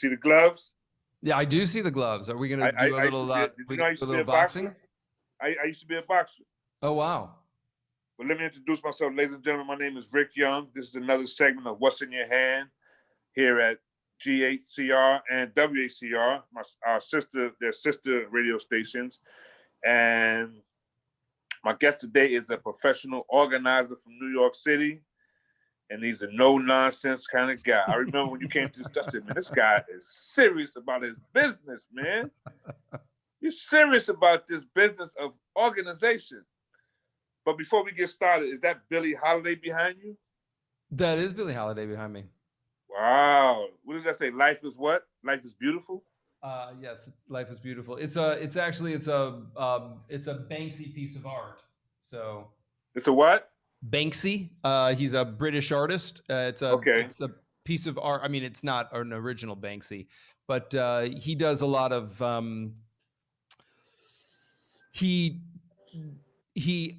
see the gloves? Yeah, I do see the gloves. Are we going to I do a little, did you know I used to be a boxing? boxer? I used to be a boxer. Oh, wow. But let me introduce myself, ladies and gentlemen. My name is Rick Young. This is another segment of What's in Your Hand here at GHCR and WHCR, their sister radio stations. And my guest today is a professional organizer from New York City. And he's a no-nonsense kind of guy. I remember when you came to this, I said, man, this guy is serious about his business, man. You're serious about this business of organization. But before we get started, is that Billie Holiday behind you? That is Billie Holiday behind me. Wow. What does that say? Life is what? Life is beautiful? Yes, life is beautiful. It's a Banksy piece of art. So it's a what? Banksy. He's a British artist. It's a piece of art. I mean, it's not an original Banksy, but he does a lot of he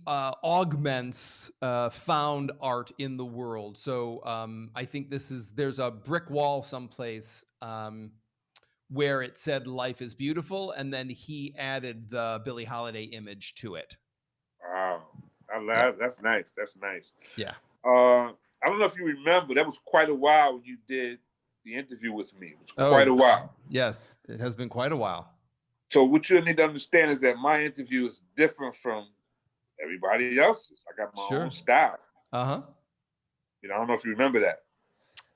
augments found art in the world. So I think there's a brick wall someplace where it said life is beautiful, and then he added the Billie Holiday image to it. Wow. That's nice. That's nice. Yeah. I don't know if you remember, that was quite a while when you did the interview with me. It was quite a while. Yes, it has been quite a while. So what you need to understand is that my interview is different from everybody else's. I got my own style. Uh-huh. You know, I don't know if you remember that.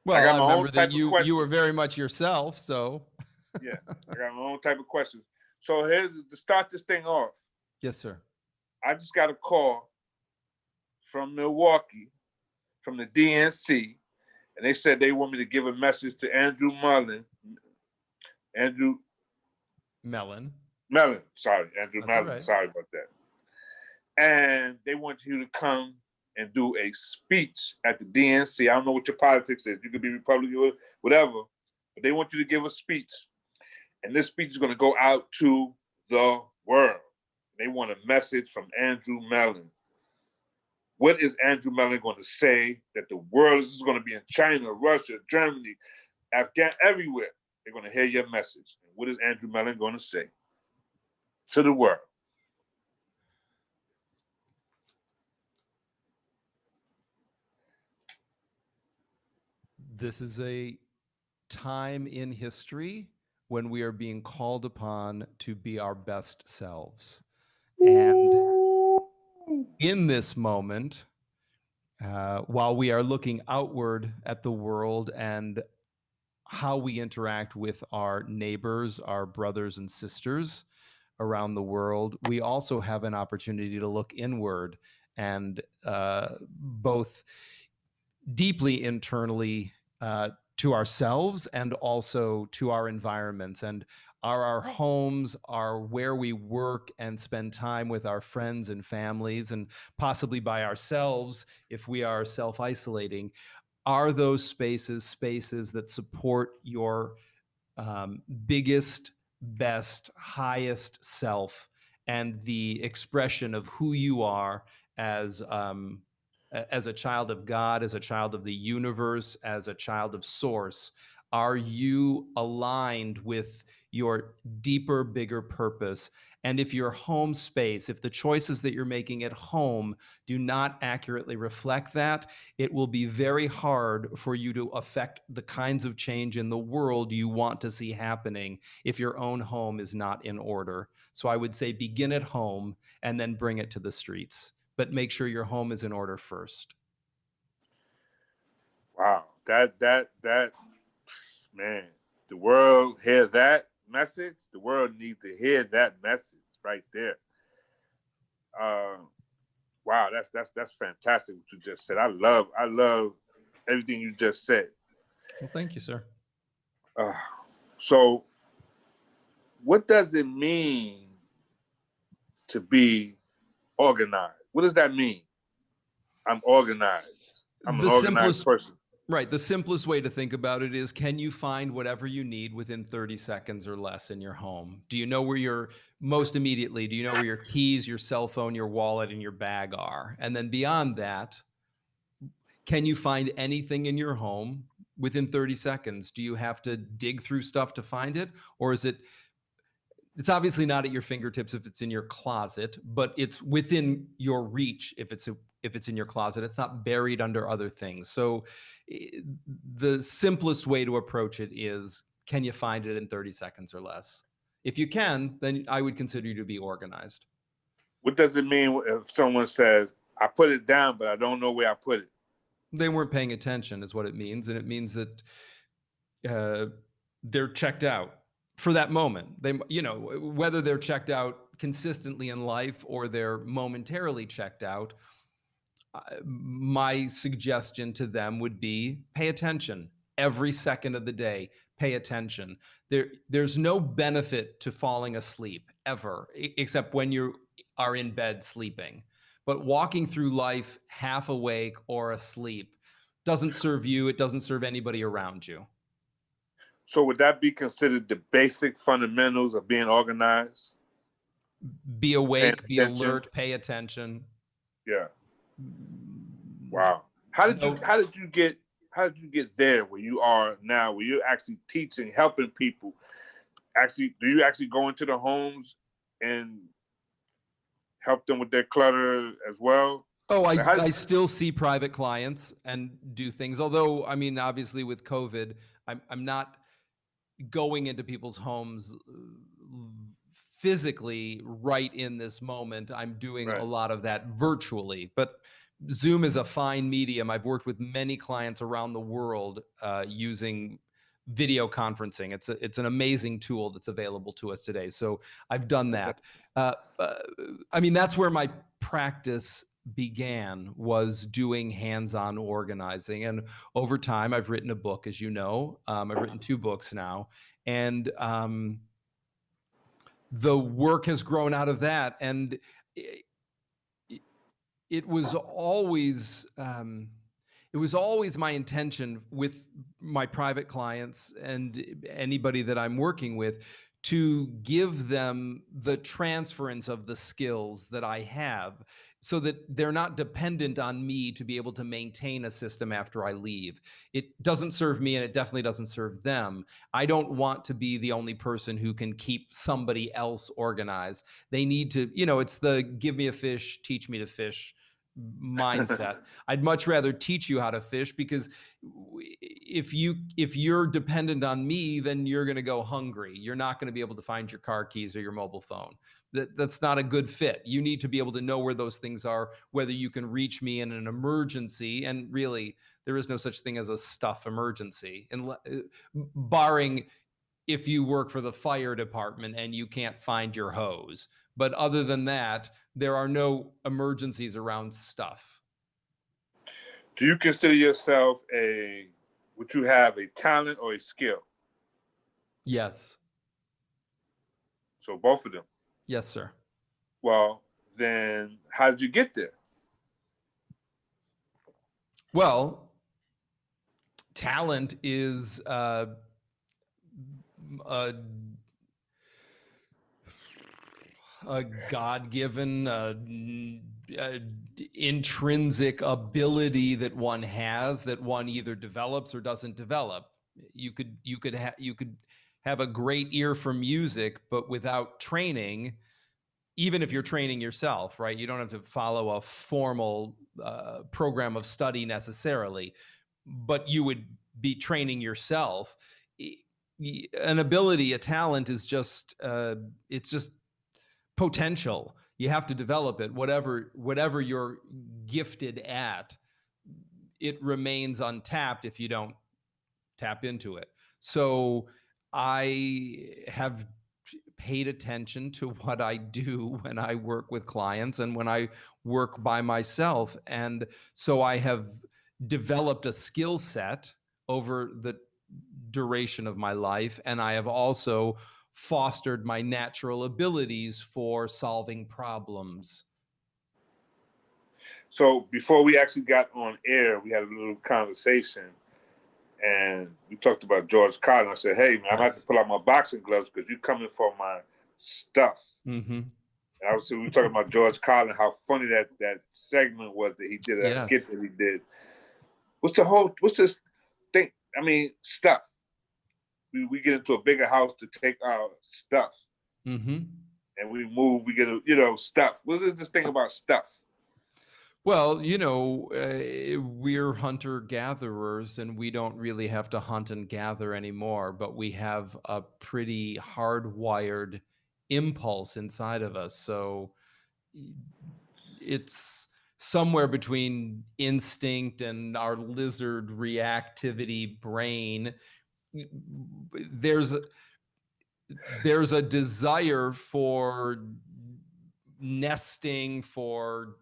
Well, I remember that you were very much yourself, so. Yeah, I got my own type of questions. So here's to start this thing off. Yes, sir. I just got a call from Milwaukee, from the DNC, and they said they want me to give a message to Andrew Mellen. Sorry, Andrew Mellen. Right. Sorry about that. And they want you to come and do a speech at the DNC. I don't know what your politics is. You could be Republican or whatever, but they want you to give a speech. And this speech is going to go out to the world. They want a message from Andrew Mellen. What is Andrew Mellen going to say that the world is going to be in China, Russia, Germany, Afghanistan, everywhere? They're going to hear your message. And what is Andrew Mellen going to say to the world? This is a time in history when we are being called upon to be our best selves. And in this moment, while we are looking outward at the world and how we interact with our neighbors, our brothers and sisters around the world, we also have an opportunity to look inward and both deeply internally to ourselves and also to our environments. And our homes are where we work and spend time with our friends and families, and possibly by ourselves if we are self-isolating. Are those spaces that support your biggest, best, highest self and the expression of who you are as a child of God, as a child of the universe, as a child of source? Are you aligned with your deeper, bigger purpose? And if your home space, if the choices that you're making at home do not accurately reflect that, it will be very hard for you to affect the kinds of change in the world you want to see happening if your own home is not in order. So I would say begin at home and then bring it to the streets, but make sure your home is in order first. Wow, that man, the world hear that message. The world needs to hear that message right there. Wow, that's fantastic what you just said. I love everything you just said. Well, thank you, sir. So, what does it mean to be organized? What does that mean? I'm organized. I'm an organized person. Right. The simplest way to think about it is, can you find whatever you need within 30 seconds or less in your home? Do you know where do you know where your keys, your cell phone, your wallet, and your bag are? And then beyond that, can you find anything in your home within 30 seconds? Do you have to dig through stuff to find it? Or is it, it's obviously not at your fingertips if it's in your closet, but it's within your reach if it's in your closet. It's not buried under other things. So the simplest way to approach it is, can you find it in 30 seconds or less? If you can, then I would consider you to be organized. What does it mean if someone says, I put it down, but I don't know where I put it? They weren't paying attention is what it means. And it means that they're checked out for that moment. They, you know, whether they're checked out consistently in life or they're momentarily checked out, my suggestion to them would be pay attention every second of the day. Pay attention. There's no benefit to falling asleep ever, except when you are in bed sleeping. But walking through life half awake or asleep doesn't serve you. It doesn't serve anybody around you. So would that be considered the basic fundamentals of being organized? Be awake, be alert, pay attention. Yeah. Wow. How did you get there where you are now, where you're actually teaching, helping people? Actually, do you actually go into the homes and help them with their clutter as well? Oh, I still see private clients and do things. Although, I mean, obviously with COVID, I'm not going into people's homes physically right in this moment. I'm doing a lot of that virtually, but Zoom is a fine medium. I've worked with many clients around the world using video conferencing. It's an amazing tool that's available to us today. So I've done that. I mean, that's where my practice began, was doing hands-on organizing. And over time, I've written a book, as you know. I've written 2 books now. And the work has grown out of that. And it was always my intention with my private clients and anybody that I'm working with to give them the transference of the skills that I have so that they're not dependent on me to be able to maintain a system after I leave. It doesn't serve me and it definitely doesn't serve them. I don't want to be the only person who can keep somebody else organized. They need to, you know, it's the give me a fish, teach me to fish mindset. I'd much rather teach you how to fish, because if you're dependent on me, then you're going to go hungry. You're not going to be able to find your car keys or your mobile phone. That's not a good fit. You need to be able to know where those things are, whether you can reach me in an emergency. And really, there is no such thing as a stuff emergency, barring if you work for the fire department and you can't find your hose. But other than that, there are no emergencies around stuff. Do you consider yourself would you have a talent or a skill? Yes. So both of them? Yes, sir. Well, then how did you get there? Well, talent is a God-given intrinsic ability that one has, that one either develops or doesn't develop. You could have a great ear for music, but without training, even if you're training yourself, right? You don't have to follow a formal program of study necessarily, but you would be training yourself. An ability, a talent is just, it's just potential. You have to develop it. Whatever you're gifted at, it remains untapped if you don't tap into it. So I have paid attention to what I do when I work with clients and when I work by myself. And so I have developed a skill set over the duration of my life. And I have also fostered my natural abilities for solving problems. So before we actually got on air, we had a little conversation and we talked about George Carlin. I said, hey, man, I'm going to have to pull out my boxing gloves because you're coming for my stuff. Mm-hmm. And obviously, we were talking about George Carlin, how funny that segment was that he did, that skit that he did. What's this thing? I mean, stuff. We get into a bigger house to take our stuff, Mm-hmm. and we move. We get stuff. What is this thing about stuff? Well, we're hunter gatherers and we don't really have to hunt and gather anymore, but we have a pretty hardwired impulse inside of us. So it's somewhere between instinct and our lizard reactivity brain. There's a desire for nesting, for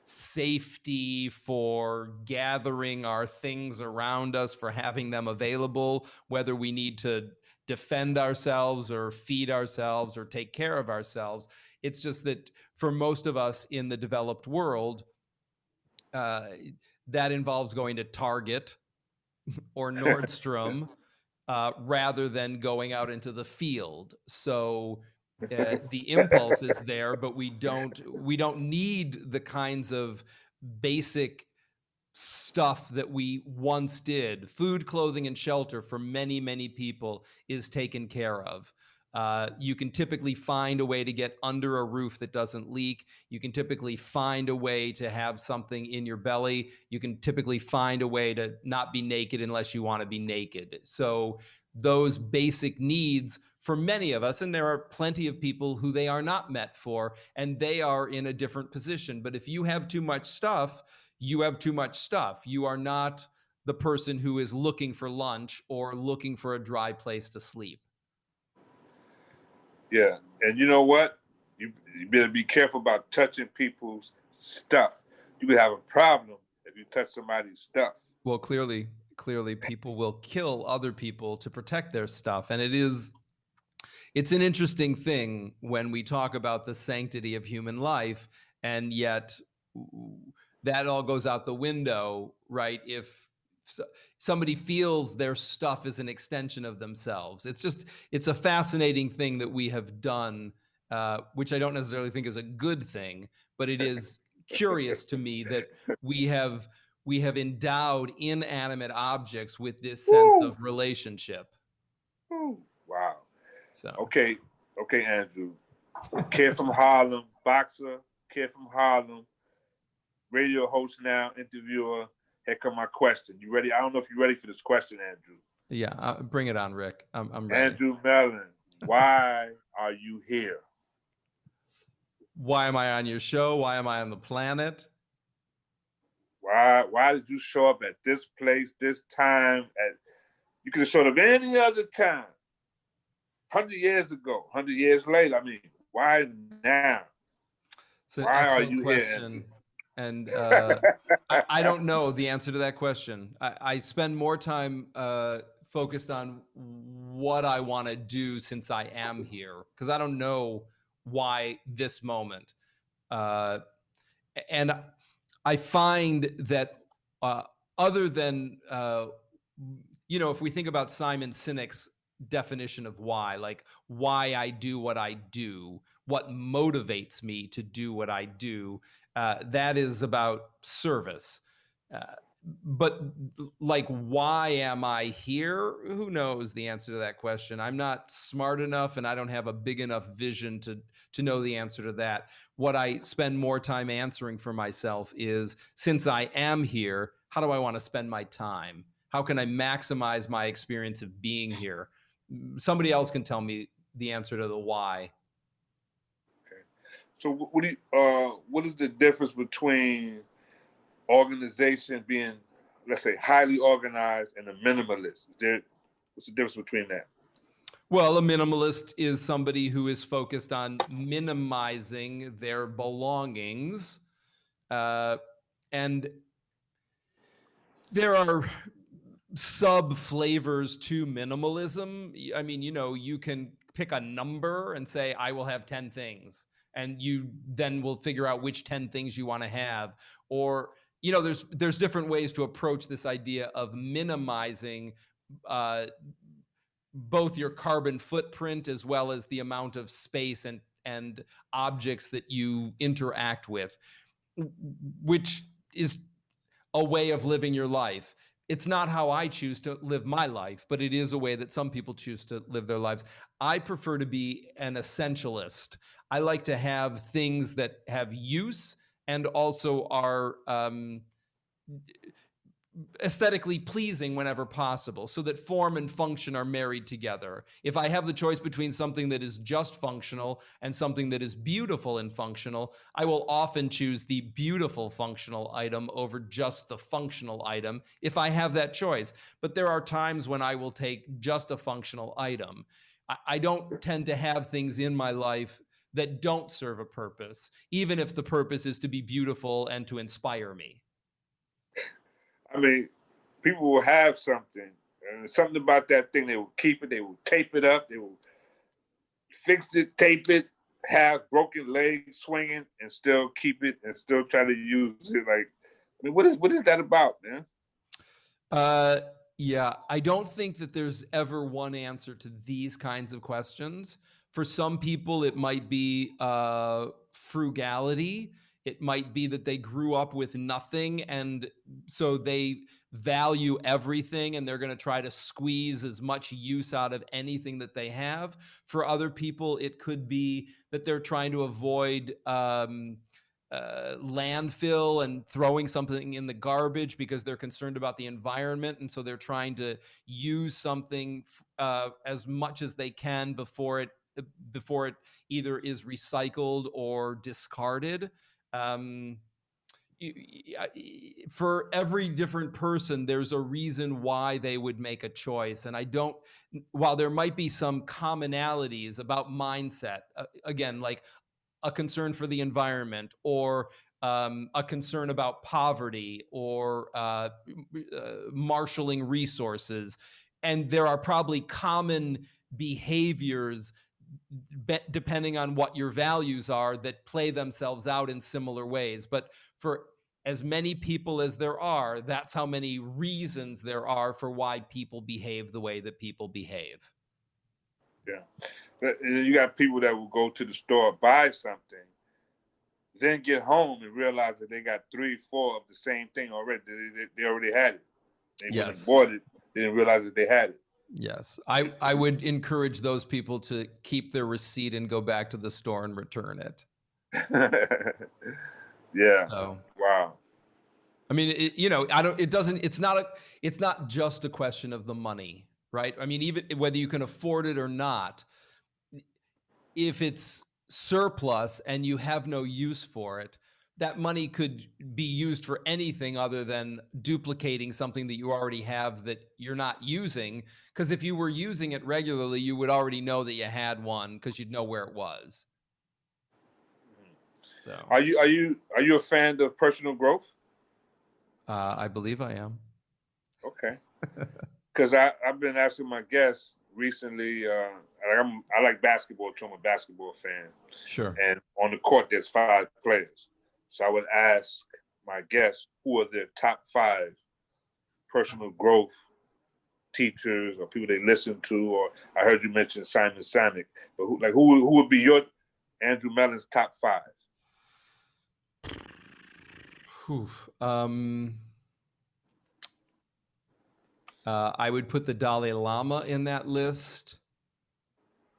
safety, for gathering our things around us, for having them available, whether we need to defend ourselves or feed ourselves or take care of ourselves. It's just that for most of us in the developed world, that involves going to Target or Nordstrom rather than going out into the field. So the impulse is there, but we don't need the kinds of basic stuff that we once did. Food, clothing, and shelter for many, many people is taken care of. You can typically find a way to get under a roof that doesn't leak. You can typically find a way to have something in your belly. You can typically find a way to not be naked unless you want to be naked. So those basic needs for many of us, and there are plenty of people who they are not met for, and they are in a different position. But if you have too much stuff, you have too much stuff. You are not the person who is looking for lunch or looking for a dry place to sleep. Yeah, and you know what? You better be careful about touching people's stuff. You could have a problem if you touch somebody's stuff. Well, clearly people will kill other people to protect their stuff, and it's an interesting thing when we talk about the sanctity of human life, and yet that all goes out the window, right? If somebody feels their stuff is an extension of themselves, it's a fascinating thing that we have done, which I don't necessarily think is a good thing, but it is curious to me that we have endowed inanimate objects with this sense of relationship. Wow. So Okay, Andrew. Kid from Harlem, boxer, kid from Harlem, radio host now, interviewer. Here come my question. You ready? I don't know if you're ready for this question, Andrew. yeah, bring it on, Rick. I'm ready. Andrew Mellen, why are you here? Why am I on your show? Why am I on the planet? Why did you show up at this place, this time? You could have showed up any other time. 100 years ago, 100 years later. I mean, why now? It's an Why are excellent you question. here, And I don't know the answer to that question. I spend more time focused on what I want to do since I am here, because I don't know why this moment. And I find that other than, if we think about Simon Sinek's definition of why, like why I do what I do, what motivates me to do what I do, that is about service. But like, why am I here? Who knows the answer to that question? I'm not smart enough, and I don't have a big enough vision to know the answer to that. What I spend more time answering for myself is, since I am here, how do I want to spend my time? How can I maximize my experience of being here? Somebody else can tell me the answer to the why. Okay. So what is the difference between organization being, let's say, highly organized and a minimalist? What's the difference between that? Well, a minimalist is somebody who is focused on minimizing their belongings. And there are sub flavors to minimalism. I mean, you can pick a number and say, I will have 10 things. And you then will figure out which 10 things you want to have. Or, there's different ways to approach this idea of minimizing both your carbon footprint as well as the amount of space and objects that you interact with, which is a way of living your life. it's not how I choose to live my life, but it is a way that some people choose to live their lives. I prefer to be an essentialist. I like to have things that have use and also are aesthetically pleasing whenever possible, so that form and function are married together. If I have the choice between something that is just functional and something that is beautiful and functional, I will often choose the beautiful functional item over just the functional item if I have that choice. But there are times when I will take just a functional item. I don't tend to have things in my life that don't serve a purpose, even if the purpose is to be beautiful and to inspire me. I mean, people will have something, and something about that thing. They will keep it. They will tape it up. They will fix it, tape it, have broken legs swinging, and still keep it, and still try to use it. Like, I mean, what is that about, man? Uh, yeah, I don't think that there's ever one answer to these kinds of questions. For some people, it might be frugality. It might be that they grew up with nothing, and so they value everything and they're going to try to squeeze as much use out of anything that they have. For other people, it could be that they're trying to avoid landfill and throwing something in the garbage because they're concerned about the environment, and so they're trying to use something as much as they can before it either is recycled or discarded. Um, for every different person, there's a reason why they would make a choice. And I don't, while there might be some commonalities about mindset, again, like a concern for the environment, or a concern about poverty, or marshaling resources. And there are probably common behaviors, depending on what your values are, that play themselves out in similar ways. But for as many people as there are, that's how many reasons there are for why people behave the way that people behave. Yeah. And then you got people that will go to the store, buy something, then get home and realize that they got 3, 4 of the same thing already. They already had it. They went and Yes. bought it, they didn't realize that they had it. Yes. I would encourage those people to keep their receipt and go back to the store and return it. Yeah. So, Wow. I mean, it's not just a question of the money, right? I mean, even whether you can afford it or not, if it's surplus and you have no use for it, that money could be used for anything other than duplicating something that you already have that you're not using. Because if you were using it regularly, you would already know that you had one because you'd know where it was. So, Are you a fan of personal growth? I believe I am. Okay. Because I've been asking my guests recently. I like basketball too. I'm a basketball fan. Sure. And on the court, there's 5 players. So I would ask my guests who are their top 5 personal growth teachers or people they listen to. Or I heard you mention Simon Sinek, but who would be your Andrew Mellen's top 5? I would put the Dalai Lama in that list.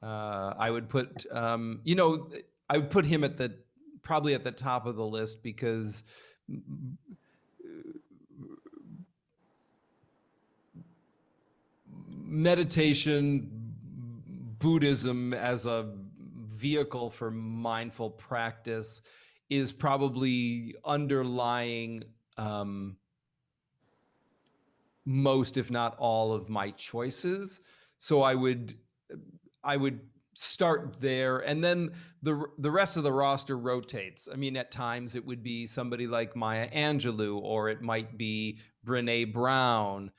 I would put, I would put him probably at the top of the list because meditation, Buddhism as a vehicle for mindful practice is probably underlying most, if not all, of my choices. So I would start there, and then the rest of the roster rotates. I mean, at times it would be somebody like Maya Angelou, or it might be Brene Brown.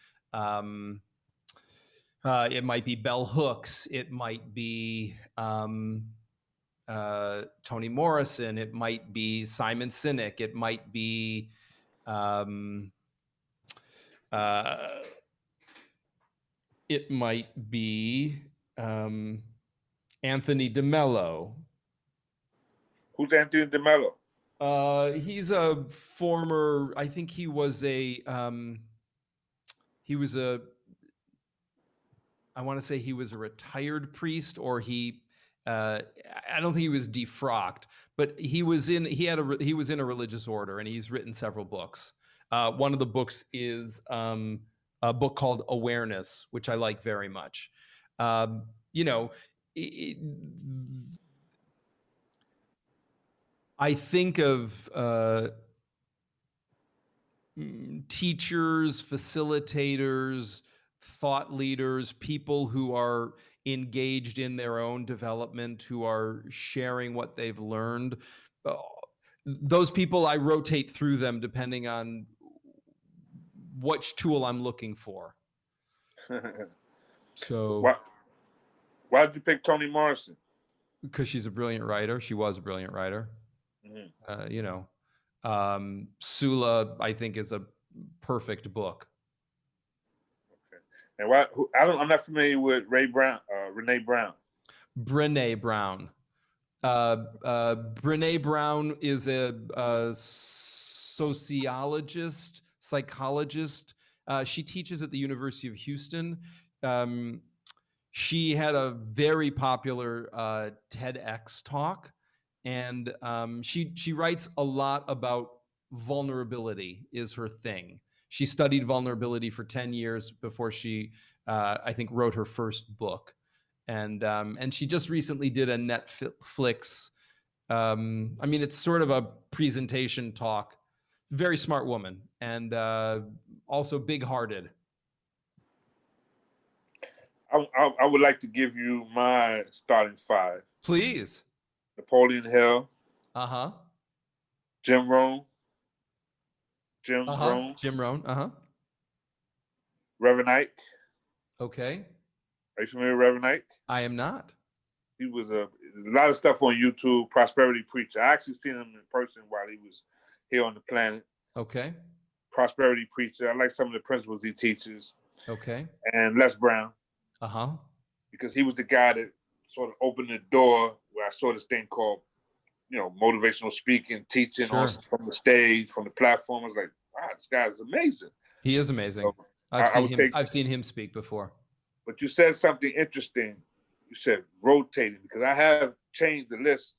It might be Bell Hooks. It might be Toni Morrison. It might be Simon Sinek. It might be it might be Anthony DeMello. Who's Anthony DeMello? He's a former, I think he was a he was I want to say he was a retired priest, or I don't think he was defrocked, but he was in a religious order, and he's written several books. One of the books is a book called Awareness, which I like very much. You know, I think of teachers, facilitators, thought leaders, people who are engaged in their own development, who are sharing what they've learned. Those people, I rotate through them depending on which tool I'm looking for. So, why did you pick Toni Morrison? Because she's a brilliant writer. She was a brilliant writer. Mm-hmm. You know, Sula, I think, is a perfect book. Okay. And I'm not familiar with Renee Brown. Brene Brown. Brene Brown is a sociologist, psychologist. She teaches at the University of Houston. She had a very popular TEDx talk, and she writes a lot about vulnerability is her thing. She studied vulnerability for 10 years before she, I think, wrote her first book. And she just recently did a Netflix. I mean, it's sort of a presentation talk. Very smart woman, and also big-hearted. I would like to give you my starting five. Please. Napoleon Hill. Jim Rohn. Jim Rohn. Reverend Ike. Okay. Are you familiar with Reverend Ike? I am not. He was a lot of stuff on YouTube. Prosperity Preacher. I actually seen him in person while he was here on the planet. Okay. Prosperity Preacher. I like some of the principles he teaches. Okay. And Les Brown. Because he was the guy that sort of opened the door where I saw this thing called, motivational speaking, teaching from the stage, from the platform. I was like, wow, this guy is amazing. He is amazing. So I've seen him speak before. But you said something interesting. You said rotating, because I have changed the list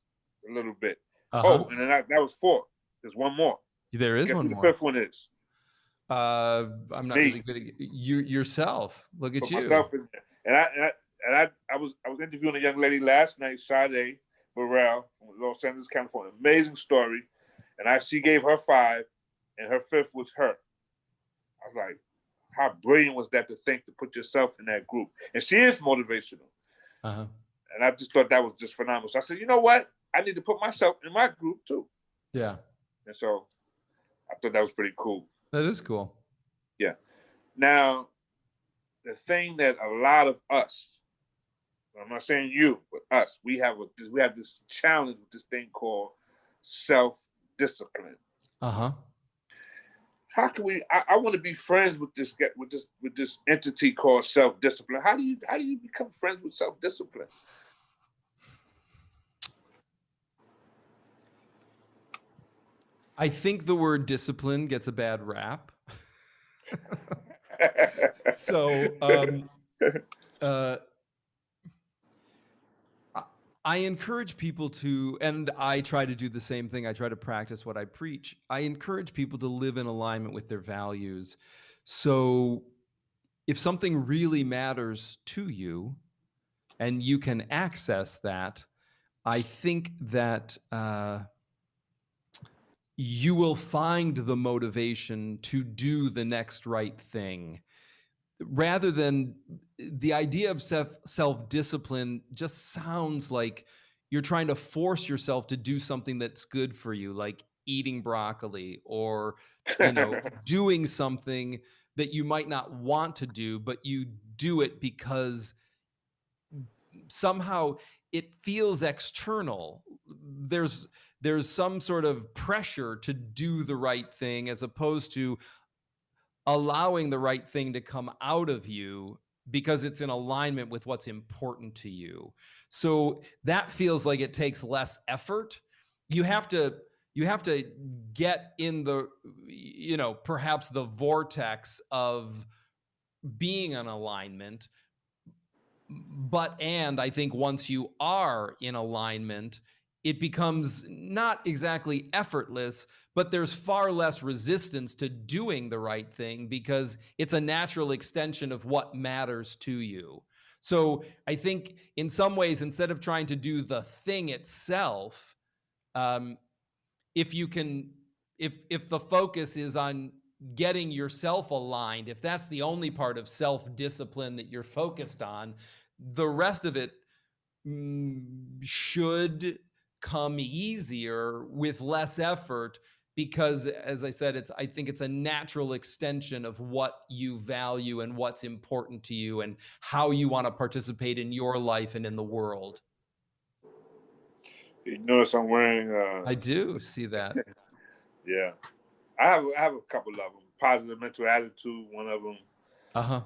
a little bit. Oh, and then that was 4. There's one more. There is one more. The 5th one is. I'm not really good at yourself. Look at you. Myself in there. And I was interviewing a young lady last night, Sade Burrell from Los Angeles, California. Amazing story. And she gave her 5, and her 5th was her. I was like, how brilliant was that to think to put yourself in that group? And she is motivational. And I just thought that was just phenomenal. So I said, you know what? I need to put myself in my group too. Yeah. And so I thought that was pretty cool. That is cool. Yeah. Now, the thing that a lot of us, I'm not saying you, but us, we have this challenge with this thing called self-discipline. How can we? I want to be friends with this entity called self-discipline. How do you become friends with self-discipline? I think the word discipline gets a bad rap. So I encourage people to, and I try to do the same thing. I try to practice what I preach. I encourage people to live in alignment with their values. So if something really matters to you and you can access that, I think that you will find the motivation to do the next right thing. Rather than the idea of self-discipline just sounds like you're trying to force yourself to do something that's good for you, like eating broccoli or, doing something that you might not want to do, but you do it because somehow it feels external. There's some sort of pressure to do the right thing as opposed to allowing the right thing to come out of you because it's in alignment with what's important to you. So that feels like it takes less effort. You have to get in the, perhaps the vortex of being in alignment. And I think once you are in alignment, it becomes not exactly effortless, but there's far less resistance to doing the right thing because it's a natural extension of what matters to you. So I think in some ways, instead of trying to do the thing itself, if you can, if the focus is on getting yourself aligned, if that's the only part of self-discipline that you're focused on, the rest of it should come easier with less effort, because as I said, I think it's a natural extension of what you value and what's important to you and how you want to participate in your life and in the world. You notice I'm wearing. I do see that. Yeah, I have a couple of them. Positive mental attitude, one of them.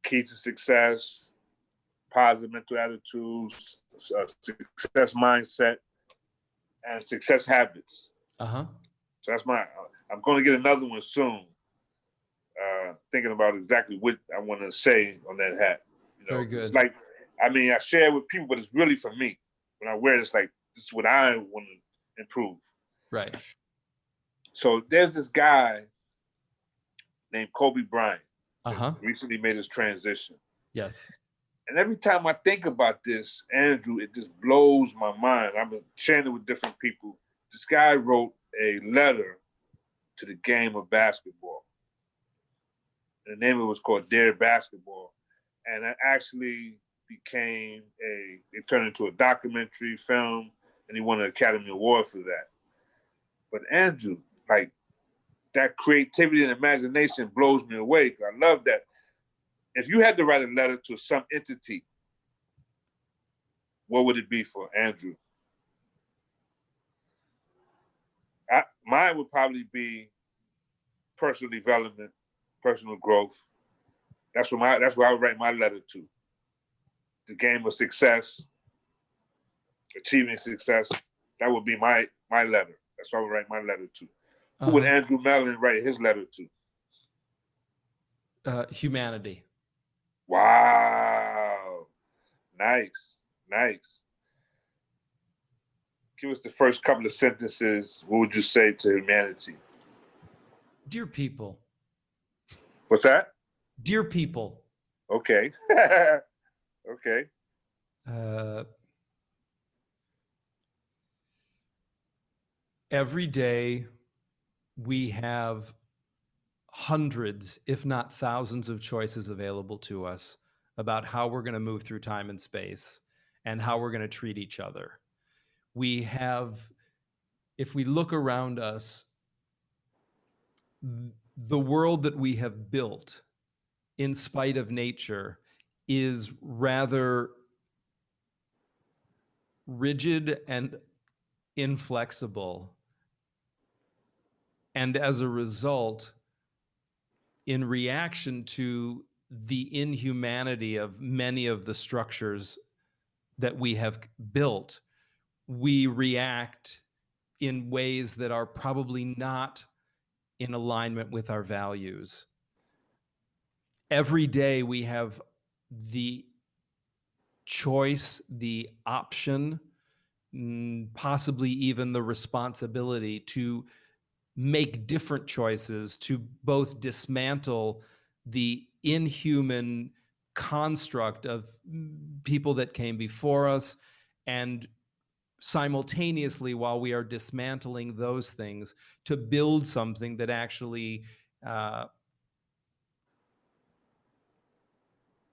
Key to success, positive mental attitude, success mindset, and success habits. So that's I'm going to get another one soon. Thinking about exactly what I want to say on that hat. You know, very good. It's like, I mean, I share it with people, but it's really for me. When I wear it, it's like, this is what I want to improve. Right. So there's this guy named Kobe Bryant. Recently made his transition. Yes. And every time I think about this, Andrew, it just blows my mind. I've been sharing it with different people. This guy wrote a letter to the game of basketball. And the name of it was called Dear Basketball. And it actually it turned into a documentary film, and he won an Academy Award for that. But Andrew, like, that creativity and imagination blows me away. I love that. If you had to write a letter to some entity, what would it be for Andrew? Mine would probably be personal development, personal growth. That's what I would write my letter to. The game of success, achieving success. That would be my letter. That's what I would write my letter to. Who would Andrew Mellen write his letter to? Humanity. Wow. Nice. Give us the first couple of sentences. What would you say to humanity? Dear people. What's that? Dear people. Okay. Okay. Every day we have hundreds, if not thousands, of choices available to us about how we're going to move through time and space and how we're going to treat each other. We have, if we look around us, the world that we have built in spite of nature is rather rigid and inflexible. And as a result, in reaction to the inhumanity of many of the structures that we have built, we react in ways that are probably not in alignment with our values. Every day we have the choice, the option, possibly even the responsibility to make different choices, to both dismantle the inhuman construct of people that came before us, and simultaneously, while we are dismantling those things, to build something that actually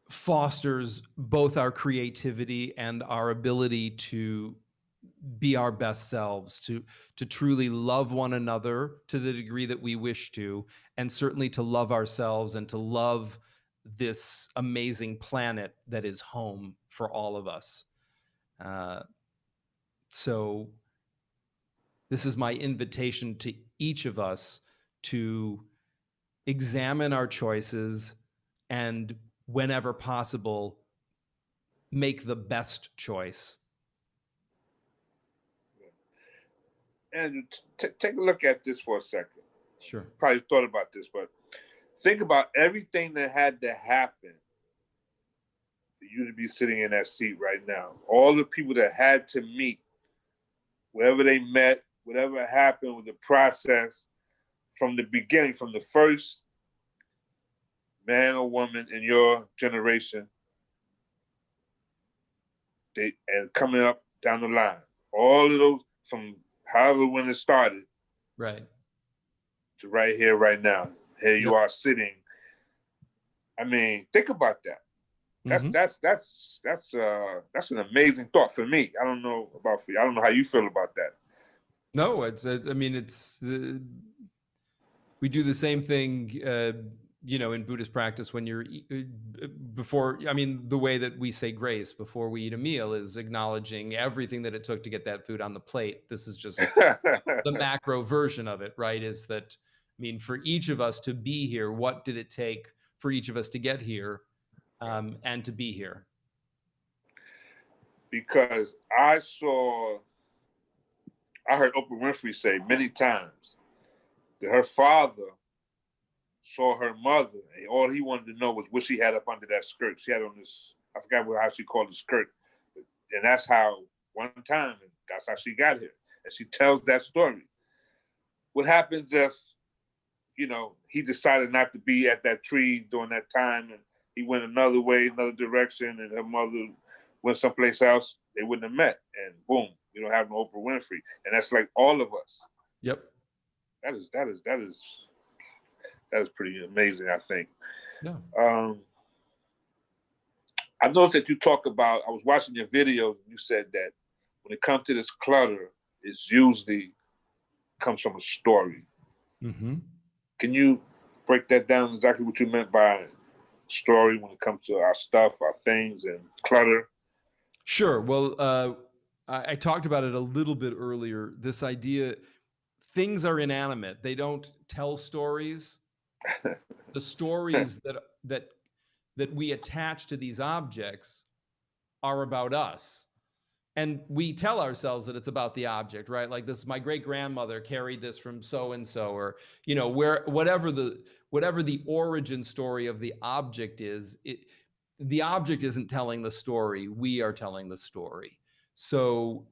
fosters both our creativity and our ability to be our best selves, to truly love one another to the degree that we wish to, and certainly to love ourselves and to love this amazing planet that is home for all of us. So this is my invitation to each of us to examine our choices and, whenever possible, make the best choice. And take a look at this for a second. Sure. Probably thought about this, but think about everything that had to happen for you to be sitting in that seat right now. All the people that had to meet, wherever they met, whatever happened with the process from the beginning, from the first man or woman in your generation, and coming up down the line. All of those from however when it started Right. to right here, right now. Here you are sitting. I mean, think about that. That's an amazing thought for me. I don't know about for you. I don't know how you feel about that. No, I mean, we do the same thing, in Buddhist practice when you're before. I mean, the way that we say grace before we eat a meal is acknowledging everything that it took to get that food on the plate. This is just the macro version of it, right? Is that, I mean, for each of us to be here, what did it take for each of us to get here, and to be here? Because I heard Oprah Winfrey say many times that her father saw her mother, and all he wanted to know was what she had up under that skirt. She had on this, I forgot how she called the skirt. And that's how, one time, and that's how she got here. And she tells that story. What happens if, he decided not to be at that tree during that time and he went another way, another direction, and her mother went someplace else, they wouldn't have met. And boom, you don't have no Oprah Winfrey. And that's like all of us. Yep. That is pretty amazing, I think. Yeah. I noticed that you talk about, I was watching your videos, and you said that when it comes to this clutter, it's usually comes from a story. Mm-hmm. Can you break that down, exactly what you meant by story when it comes to our stuff, our things, and clutter? Sure. Well, I talked about it a little bit earlier. This idea, things are inanimate. They don't tell stories. The stories that we attach to these objects are about us. And we tell ourselves that it's about the object, right? Like, this, my great grandmother carried this from so and so, or whatever the origin story of the object is. The object isn't telling the story; we are telling the story. So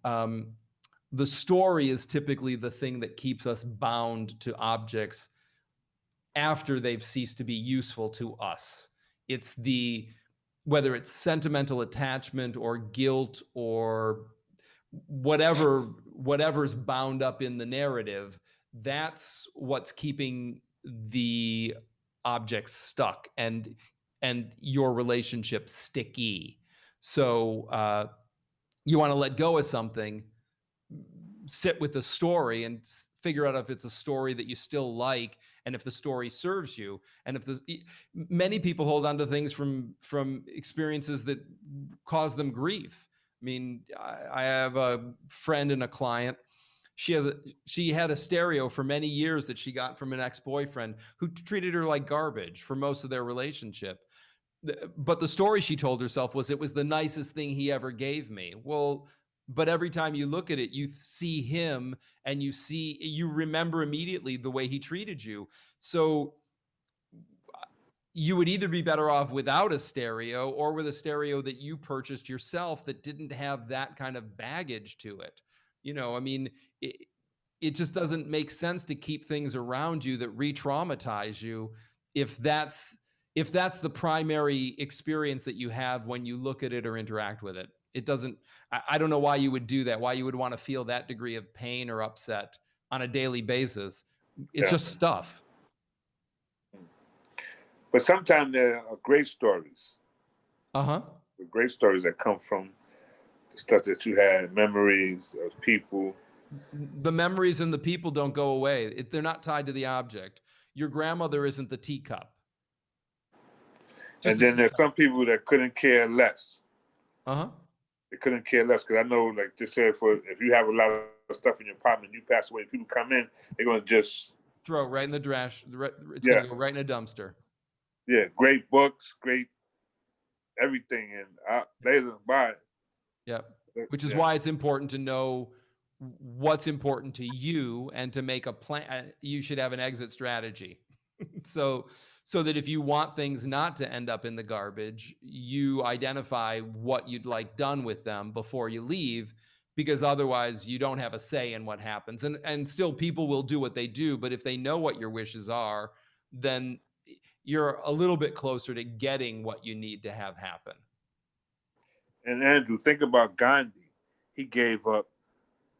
the story is typically the thing that keeps us bound to objects after they've ceased to be useful to us. It's whether it's sentimental attachment or guilt or whatever's bound up in the narrative, that's what's keeping the object stuck and your relationship sticky. So you want to let go of something, sit with the story and figure out if it's a story that you still like, and if the story serves you. And if many people hold on to things from experiences that cause them grief. I mean, I have a friend and a client. She had a stereo for many years that she got from an ex-boyfriend who treated her like garbage for most of their relationship. But the story she told herself was, it was the nicest thing he ever gave me. Well, but every time you look at it, you see him, and you remember immediately the way he treated you. So you would either be better off without a stereo, or with a stereo that you purchased yourself that didn't have that kind of baggage to it. I mean, it just doesn't make sense to keep things around you that re-traumatize you if that's the primary experience that you have when you look at it or interact with it. It doesn't, I don't know why you would do that, why you would want to feel that degree of pain or upset on a daily basis. It's just stuff. But sometimes there are great stories. Uh-huh. Great stories that come from the stuff that you had, memories of people. The memories and the people don't go away. They're not tied to the object. Your grandmother isn't the teacup. And then there's some people that couldn't care less. Uh-huh. They couldn't care less, because I know, like they said, if you have a lot of stuff in your apartment, you pass away, people come in, they're going to just throw it right in the trash. It's going to go right in a dumpster. Yeah, great books, great everything, and later, bye. Yeah, which is why it's important to know what's important to you, and to make a plan. You should have an exit strategy. So so that if you want things not to end up in the garbage, you identify what you'd like done with them before you leave, because otherwise you don't have a say in what happens. And still people will do what they do, but if they know what your wishes are, then you're a little bit closer to getting what you need to have happen. And Andrew, think about Gandhi. He gave up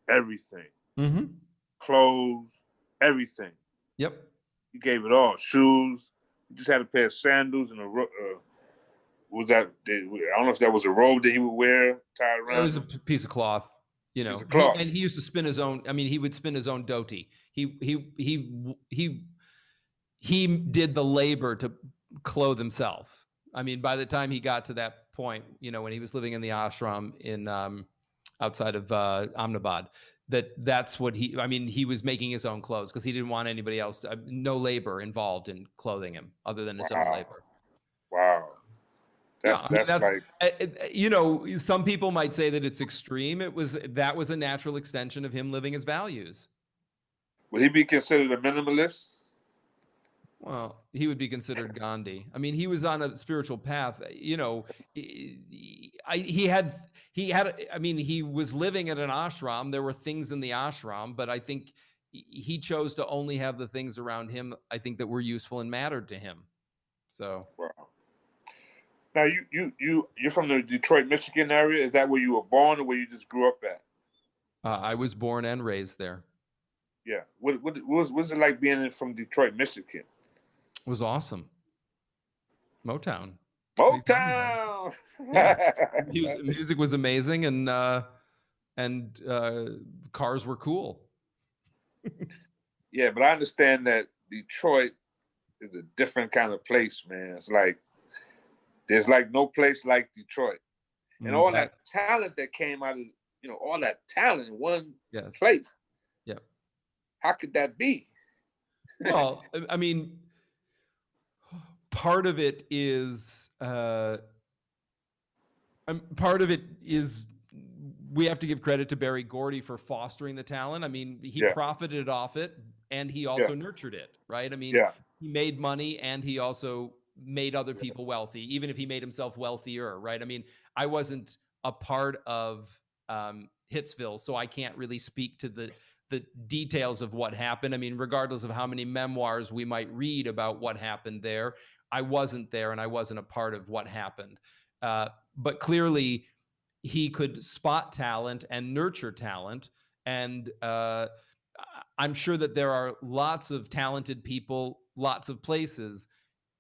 everything. Mm-hmm. Clothes, everything. Yep. He gave it all. Shoes. He just had a pair of sandals and was that? I don't know if that was a robe that he would wear tied around. It was a him. piece of cloth, you know. Piece of cloth. And he used to spin his own. I mean, he would spin his own dhoti. He did the labor to clothe himself. I mean, by the time he got to that point, you know, when he was living in the ashram in outside of Ahmedabad, that's what he. I mean, he was making his own clothes because he didn't want anybody else to. No labor involved in clothing him other than his own labor. Wow. That's like, you know, some people might say that it's extreme. That was a natural extension of him living his values. would he be considered a minimalist? Well, he would be considered Gandhi. I mean, he was on a spiritual path. You know, he had. I mean, he was living at an ashram. There were things in the ashram, but I think he chose to only have the things around him, I think, that were useful and mattered to him. So. Wow. Now you're from the Detroit, Michigan area. Is that where you were born or where you just grew up at? I was born and raised there. Yeah. What was it like being from Detroit, Michigan? It was awesome. Motown. Motown. Yeah. Music was amazing, and cars were cool. Yeah, but I understand that Detroit is a different kind of place, man. It's like there's like no place like Detroit, and all that talent that came out of all that talent in one place. Yeah. How could that be? Well, I mean, part of it is we have to give credit to Berry Gordy for fostering the talent. I mean, he profited off it and he also nurtured it, right? I mean, he made money and he also made other people wealthy, even if he made himself wealthier, right? I mean, I wasn't a part of Hitsville, so I can't really speak to the details of what happened. I mean, regardless of how many memoirs we might read about what happened there, I wasn't there and I wasn't a part of what happened. But clearly, he could spot talent and nurture talent. And I'm sure that there are lots of talented people, lots of places.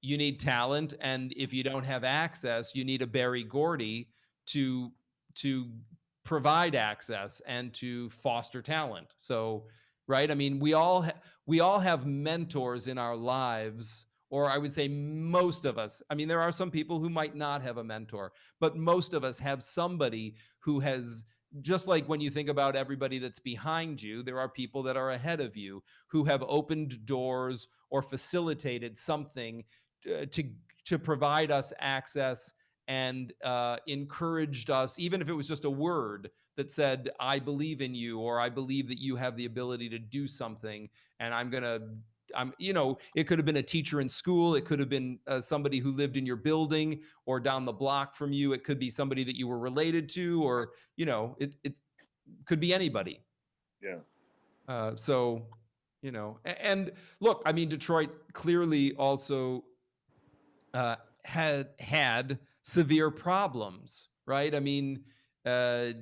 You need talent. And if you don't have access, you need a Berry Gordy to provide access and to foster talent. So, right. I mean, we all have mentors in our lives, or I would say most of us. I mean, there are some people who might not have a mentor, but most of us have somebody who has, just like when you think about everybody that's behind you, there are people that are ahead of you who have opened doors or facilitated something to provide us access and encouraged us, even if it was just a word that said, I believe in you, or I believe that you have the ability to do something, and it could have been a teacher in school. It could have been somebody who lived in your building or down the block from you. It could be somebody that you were related to, or, it could be anybody. Yeah. So, and look, I mean, Detroit clearly also had severe problems, right? I mean, there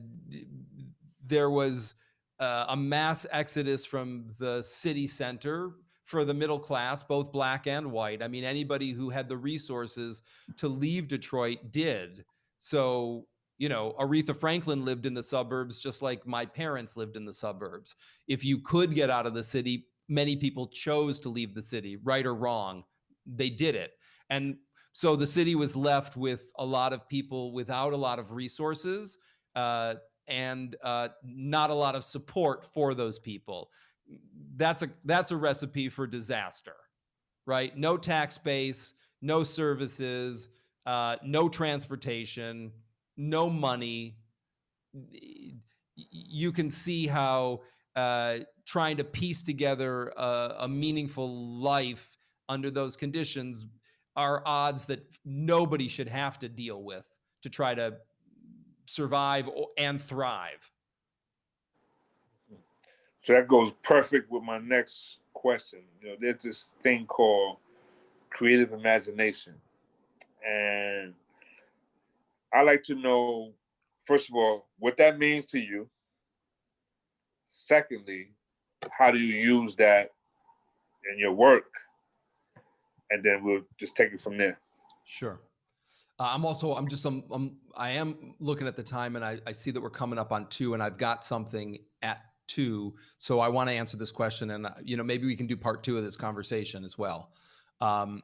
was a mass exodus from the city center for the middle class, both black and white. I mean, anybody who had the resources to leave Detroit did. So, Aretha Franklin lived in the suburbs just like my parents lived in the suburbs. If you could get out of the city, many people chose to leave the city, right or wrong. They did it. And so the city was left with a lot of people without a lot of resources and not a lot of support for those people. That's a recipe for disaster, right? No tax base, no services, no transportation, no money. You can see how trying to piece together a meaningful life under those conditions are odds that nobody should have to deal with to try to survive and thrive. So that goes perfect with my next question. There's this thing called creative imagination. And I like to know, first of all, what that means to you. Secondly, how do you use that in your work? And then we'll just take it from there. Sure. I am looking at the time, and I see that we're coming up on 2, and I've got something at 2. So I want to answer this question, and maybe we can do part 2 of this conversation as well. But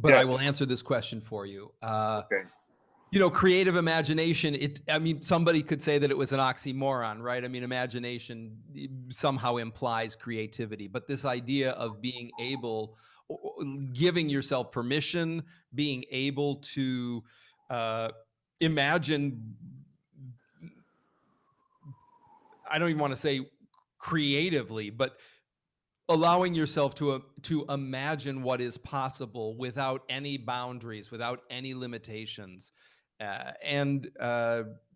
yes. I will answer this question for you. Okay. Creative imagination, somebody could say that it was an oxymoron, right? Imagination somehow implies creativity, but this idea of being able, giving yourself permission, being able to imagine, I don't even want to say creatively, but allowing yourself to imagine what is possible without any boundaries, without any limitations. And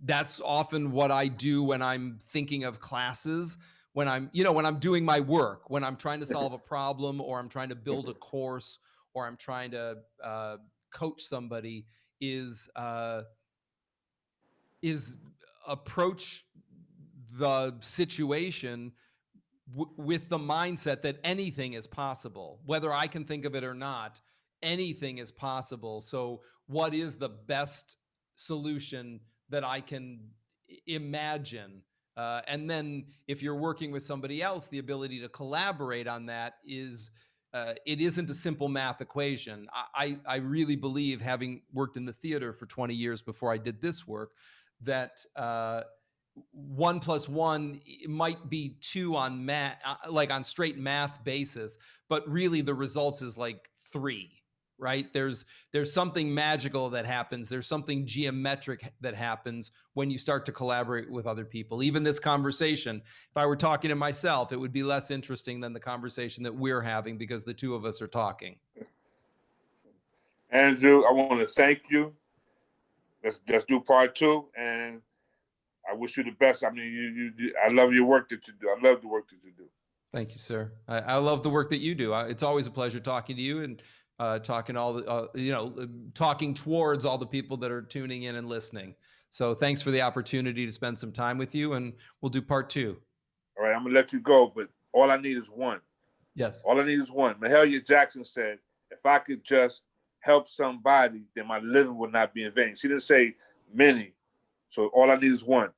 that's often what I do when I'm thinking of classes, when I'm doing my work, when I'm trying to solve a problem, or I'm trying to build a course, or I'm trying to coach somebody, is approach the situation with the mindset that anything is possible, whether I can think of it or not. Anything is possible. So what is the best solution that I can imagine? And then if you're working with somebody else, the ability to collaborate on that is, it isn't a simple math equation. I really believe, having worked in the theater for 20 years before I did this work, that 1 + 1 might be 2 on math, like on straight math basis, but really the results is like 3, right? There's something magical that happens. There's something geometric that happens when you start to collaborate with other people. Even this conversation, if I were talking to myself, it would be less interesting than the conversation that we're having, because the two of us are talking. Andrew, I want to thank you. Let's do part 2, and I wish you the best. I love your work that you do. I love the work that you do. Thank you, sir. I love the work that you do. It's always a pleasure talking to you, and talking talking towards all the people that are tuning in and listening. So thanks for the opportunity to spend some time with you, and we'll do part 2. All right, I'm gonna let you go, but all I need is one. Yes. All I need is one. Mahalia Jackson said, "If I could just help somebody, then my living would not be in vain." She didn't say many. So all I need is one,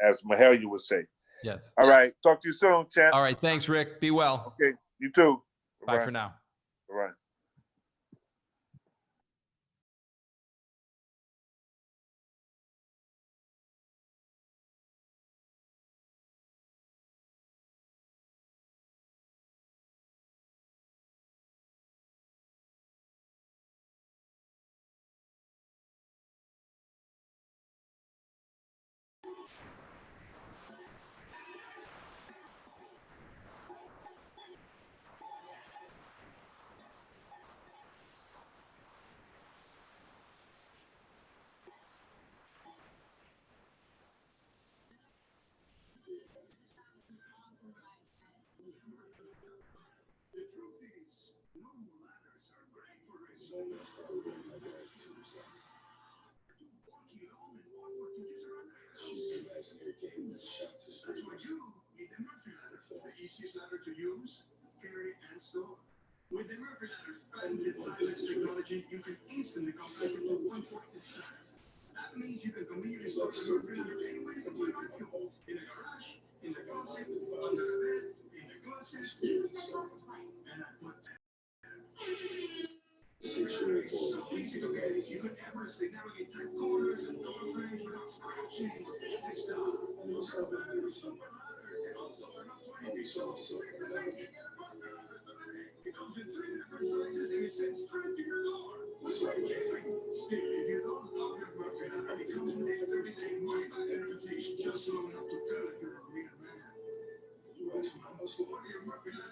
as Mahalia would say. Yes. All right. Talk to you soon, champ. All right. Thanks, Rick. Be well. Okay. You too. Bye for now. All right. With the Murphy ladder's patented silence technology, you can instantly come back into one focused shot. That means you can conveniently store the Murphy ladder anywhere you like you. In a garage, in the closet, under the bed, in the closet, and I put that. So easy to get, you can effortlessly navigate through corners and door frames without scratching into the stuff. No super ladders can also run up 20 feet tall. It comes in 3 different sizes and it sits straight to your door. Still, if you don't love your Murphy ladder, it comes with everything Wi-Fi interface, just long enough to tell if you're a real man. You ask my hustle.